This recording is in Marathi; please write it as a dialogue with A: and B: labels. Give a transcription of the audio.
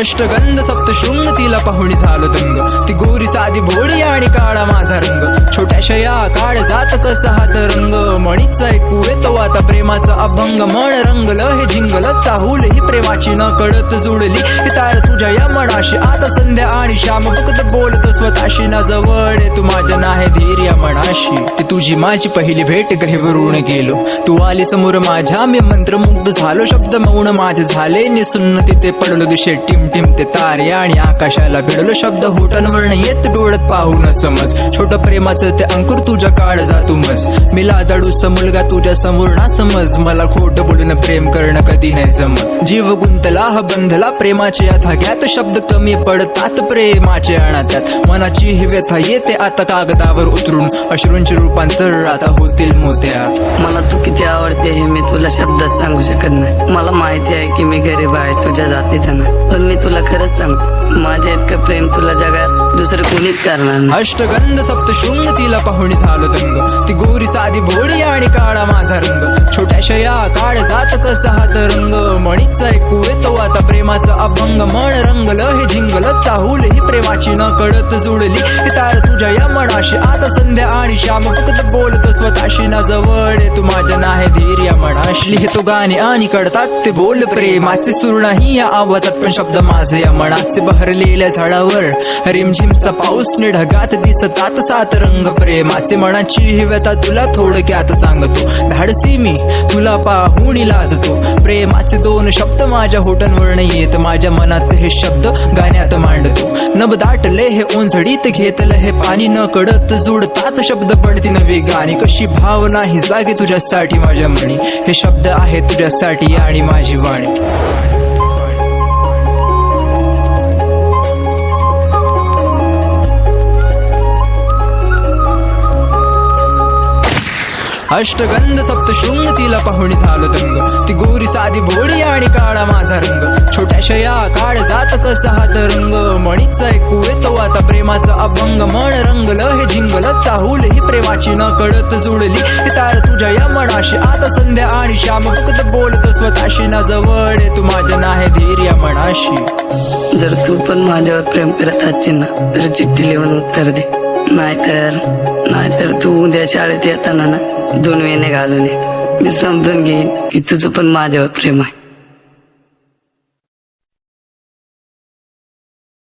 A: अष्टगंध सप्तशृंग तिला पाहुणी झालो दंग, ती गोरी साधी भोळी आणि काळा माझा रंग, छोट्याशा या काळ जात कसा हात रंग, मणीचा ऐकू येतो आता प्रेमाचा अभंग, मन रंगलं हे जिंगल चाहूल ही प्रेमाची न कळत जुळली, ही तार तुझ्या या मनाशी आता संध्या आणि श्याम फक्त बोलतो स्वतःशी, ना जवळ तू माझ्या नाही धीर या मनाशी, ती तुझी माझी पहिली भेट गहिवरून गेलो, तू आली समोर माझ्या मी मंत्रमुग्ध झालो, शब्द मौन माझे झाले निसुन्न, तिथे पडलो दिशे टिम टिम ते तारे आणि आकाशाला भिडलो, शब्द होटांवर येत डोळ्यात पाहून समज, छोट प्रेमाचं ते अंकुर तुझ्या काळ जातू मज, मी लाजाडूस मुलगा तुझ्या समोर ना समज, मला खोट बोलून प्रेम करणं कधी नाही जमत, जीव गुंतला हा बंधला प्रेमाच्या या धाग्यात, शब्द कमी पडतात प्रेमाचे अनाथ्यात, मनाची ही व्यथा येते आता कागदावर उतरून, अश्रूंचे रूपांतर आता होतील मोत्या,
B: मला तू किती आवडते हे मी तुला शब्दात सांगू शकत नाही, मला माहिती आहे की मी गरीब आहे तुझ्या जातीचा नाही, पण मी तुला खरंच सांगतो माझ्या इतकं प्रेम तुला जगात दुसरं कोणीच करणार नाही.
A: अष्टगंध सप्तशृंग तिला पाहुणी झालो दंग, ती गोरी साधी भोळी आणि काळा माझा रंग, छोट्याशा या काळ जात कसा हात रंग, मणीचा ऐकू येतो आता प्रेमाचा अभंग, मन रंगलं हे जिंगल चाहूल ही प्रेमाची न कळत जुळली, ही तार तुझ्या या मनाशी आता संध्या आणि श्याम फक्त बोलतो स्वतःशी, ना जवळ तू माझ्या नाही धीर या मनाशी, लिहितो गाणे आणि कळतात ते बोल प्रेमाचे सूर नाही या आवाजात, पण शब्द माझे या मनाचे बहरलेल्या झाडावर रिमझिमचा पाऊस ढगात दिसतात सात रंग, प्रेमाचे मनाची ही व्यथा तुला थोडक्यात सांगतो, धाडसी मी तुला पाहून लाजतो, प्रेमाचे दोन शब्द माझ्या होटांवर येत, माझ्या मनात हे शब्द गाण्यात मांडतो, नभ दाटले हे ओंजळीत घेतलं हे पाणी, न कळत जुडतात शब्द पडती नवी गाणी, कशी भावना ही जागे तुझ्यासाठी माझ्या मणी, हे शब्द आहे तुझ्यासाठी आणि माझी वाणी. अष्टगंध सप्तशृंग तिला पाहुणी झालो दंग, ती गोरी साधी भोळी आणि काळा माझा रंग, छोट्याशा या काळ जात कसा हात रंग, मणीचा ऐकू येतो आता प्रेमाचा अभंग, मन रंगलं हे जिंगल चाहूल ही प्रेमाची न कळत जुळली, ही तार तुझ्या या मनाशी आता संध्या आणि श्याम फक्त बोलतो स्वतःशी, ना जवळ तू माझ्या नाही धीर या मनाशी.
B: जर तू पण माझ्यावर प्रेम करत असशील ना तर चिठ्ठी लिहून उत्तर दे, नाहीतर तू उद्या शाळेत येताना ना 2 वेण्या घालून ये, मी समजून घेईन की तुझं पण माझ्यावर प्रेम आहे.